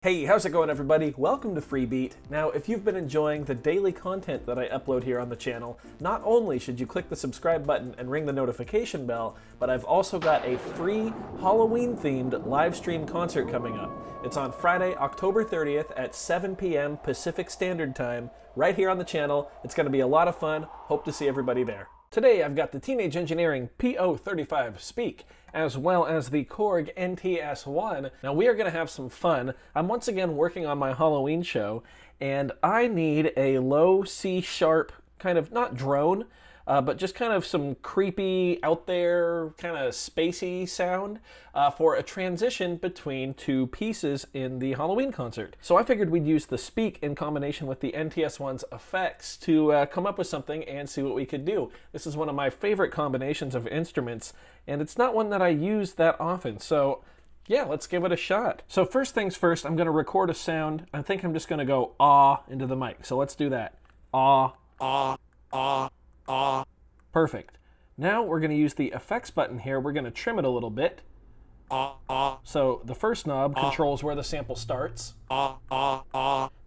Hey, how's it going everybody? Welcome to Freebeat. Now, if you've been enjoying the daily content that I upload here on the channel, not only should you click the subscribe button and ring the notification bell, but I've also got a free Halloween-themed live stream concert coming up. It's on Friday, October 30th at 7 p.m. Pacific Standard Time, right here on the channel. It's going to be a lot of fun. Hope to see everybody there. Today I've got the Teenage Engineering PO-35 Speak, as well as the Korg NTS-1. Now we are going to have some fun. I'm once again working on my Halloween show, and I need a low C sharp kind of, not drone, but just kind of some creepy, out there, kind of spacey sound for a transition between two pieces in the Halloween concert. So I figured we'd use the Speak in combination with the NTS-1's effects to come up with something and see what we could do. This is one of my favorite combinations of instruments, and it's not one that I use that often, so yeah, let's give it a shot. So first things first, I'm gonna record a sound. I think I'm just gonna go ah into the mic, so let's do that. Ah, ah, ah. Perfect. Now we're going to use the effects button here. We're going to trim it a little bit. So the first knob controls where the sample starts.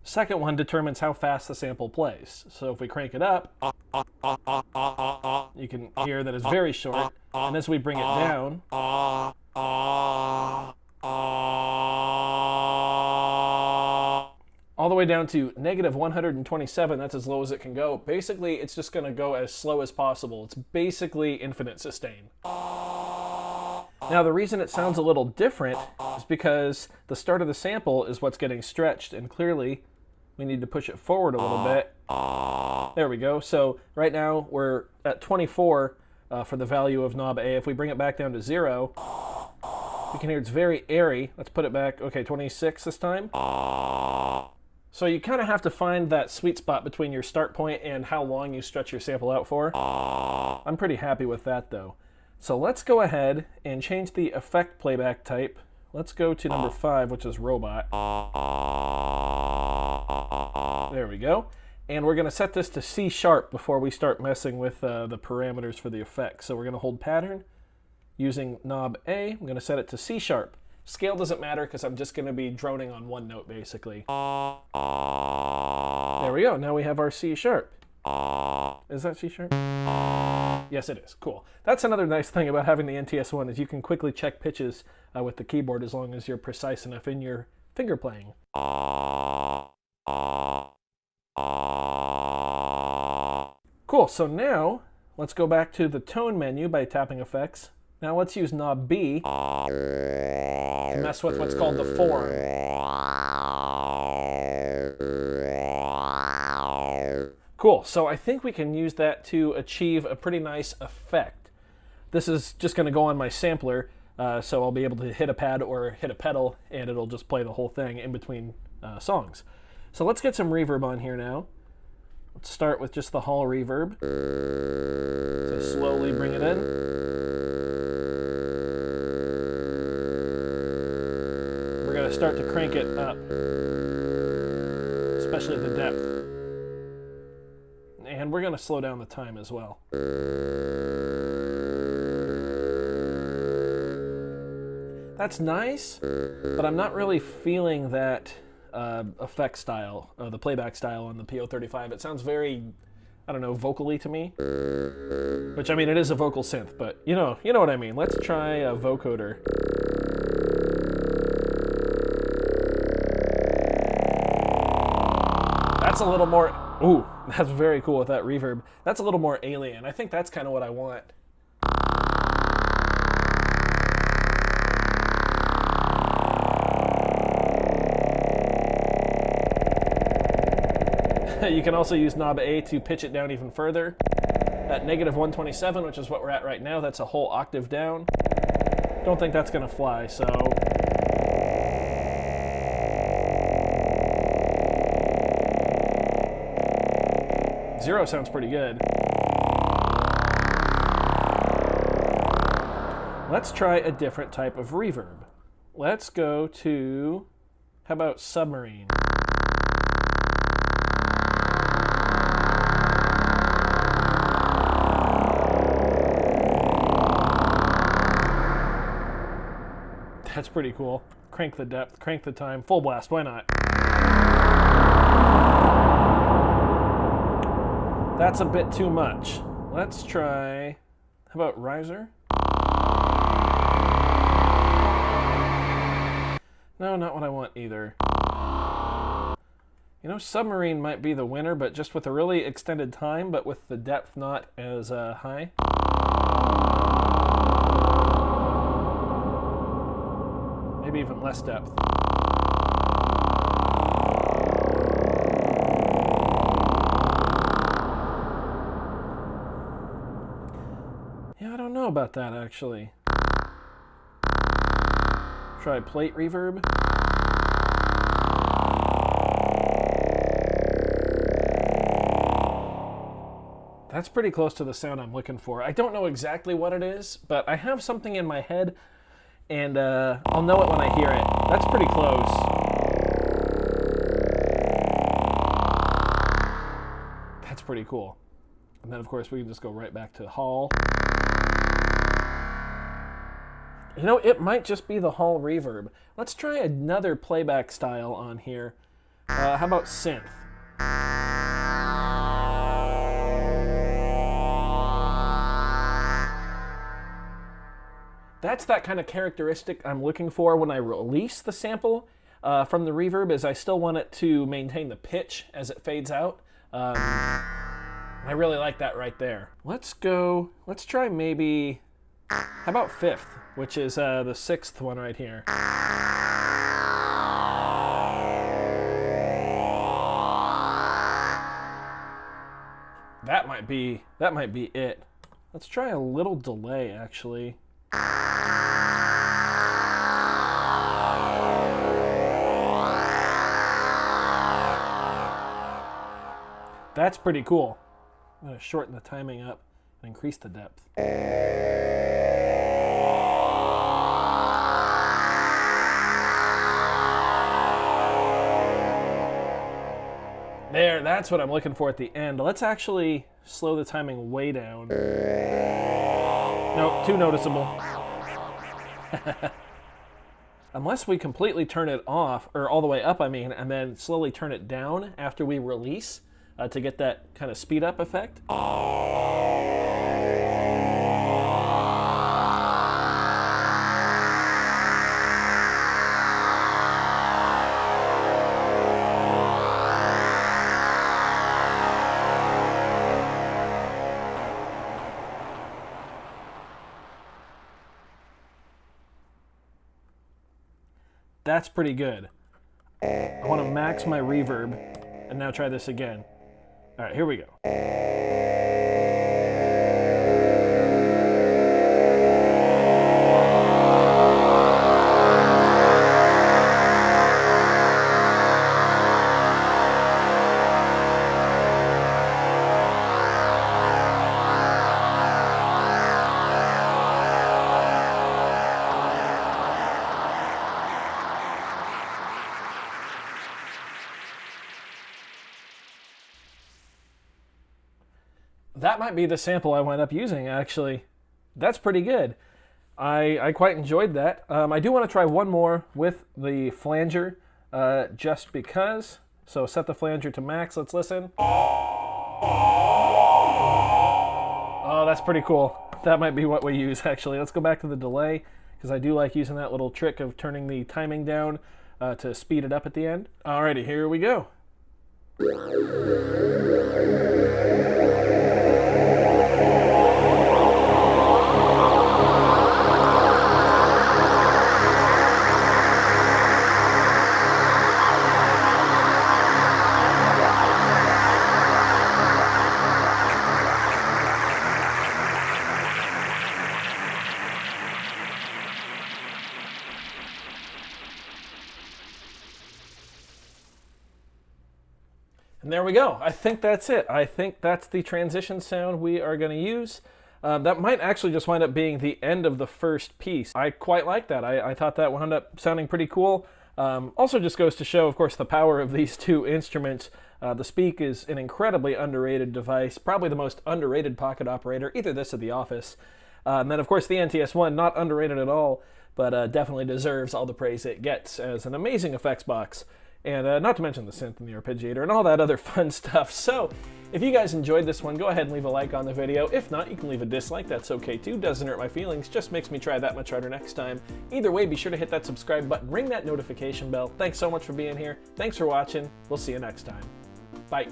Second one determines how fast the sample plays. So if we crank it up, you can hear that it's very short. And as we bring it down, all the way down to negative 127, that's as low as it can go. Basically, it's just going to go as slow as possible. It's basically infinite sustain. Now, the reason it sounds a little different is because the start of the sample is what's getting stretched, and clearly we need to push it forward a little bit. There we go. So right now we're at 24 for the value of knob A. If we bring it back down to 0, we can hear it's very airy. Let's put it back, okay, 26 this time. So you kind of have to find that sweet spot between your start point and how long you stretch your sample out for. I'm pretty happy with that though. So let's go ahead and change the effect playback type. Let's go to number 5, which is robot. There we go. And we're going to set this to C sharp before we start messing with the parameters for the effect. So we're going to hold pattern using knob A. I'm going to set it to C sharp. Scale doesn't matter because I'm just going to be droning on one note basically. There we go. Now we have our C sharp. Is that C sharp? Yes, it is. Cool. That's another nice thing about having the NTS-1 is you can quickly check pitches with the keyboard as long as you're precise enough in your finger playing. Cool. So now let's go back to the tone menu by tapping effects. Now let's use knob B to mess with what's called the form. Cool, so I think we can use that to achieve a pretty nice effect. This is just going to go on my sampler, so I'll be able to hit a pad or hit a pedal, and it'll just play the whole thing in between songs. So let's get some reverb on here now. Let's start with just the hall reverb. So slowly bring it in. We're going to start to crank it up, especially the depth. And we're going to slow down the time as well. That's nice, but I'm not really feeling that effect style, the playback style on the PO-35. It sounds very, I don't know, vocally to me. Which, I mean, it is a vocal synth, but you know what I mean. Let's try a vocoder. That's a little more, ooh, that's very cool with that reverb. That's a little more alien. I think that's kind of what I want. You can also use knob A to pitch it down even further. At negative 127, which is what we're at right now, that's a whole octave down. Don't think that's going to fly, so... Zero sounds pretty good. Let's try a different type of reverb. Let's go to, how about submarine? That's pretty cool. crank the depth, crank the time, full blast, why not? That's a bit too much. Let's try, how about riser? No, not what I want either. You know, submarine might be the winner, but just with a really extended time, but with the depth not as high. Maybe even less depth. Yeah, I don't know about that actually. Try plate reverb. That's pretty close to the sound I'm looking for. I don't know exactly what it is, but I have something in my head, and I'll know it when I hear it. That's pretty close. That's pretty cool. And then, of course, we can just go right back to Hall. You know, it might just be the Hall reverb. Let's try another playback style on here. How about synth? That's that kind of characteristic I'm looking for when I release the sample from the reverb, is I still want it to maintain the pitch as it fades out. I really like that right there. Let's try maybe, how about fifth, which is the sixth one right here. That might be it. Let's try a little delay actually. That's pretty cool. I'm going to shorten the timing up and increase the depth. There, that's what I'm looking for at the end. Let's actually slow the timing way down. No, too noticeable. Unless we completely turn it off, or all the way up, I mean, and then slowly turn it down after we release to get that kind of speed up effect. That's pretty good. I want to max my reverb, and now try this again. All right, here we go. That might be the sample I wind up using, actually. That's pretty good. I quite enjoyed that. I do want to try one more with the flanger, just because. So set the flanger to max. Let's listen. Oh, that's pretty cool. That might be what we use, actually. Let's go back to the delay, because I do like using that little trick of turning the timing down to speed it up at the end. Alrighty, here we go. And there we go. I think that's it. I think that's the transition sound we are going to use. That might actually just wind up being the end of the first piece. I quite like that. I thought that wound up sounding pretty cool. Also just goes to show, of course, the power of these two instruments. The Speak is an incredibly underrated device, probably the most underrated pocket operator, either this or the Office. And then, of course, the NTS-1, not underrated at all. but definitely deserves all the praise it gets as an amazing effects box. And not to mention the synth and the arpeggiator and all that other fun stuff. So if you guys enjoyed this one, go ahead and leave a like on the video. If not, you can leave a dislike, that's okay too. Doesn't hurt my feelings, just makes me try that much harder next time. Either way, be sure to hit that subscribe button, ring that notification bell. Thanks so much for being here. Thanks for watching. We'll see you next time. Bye.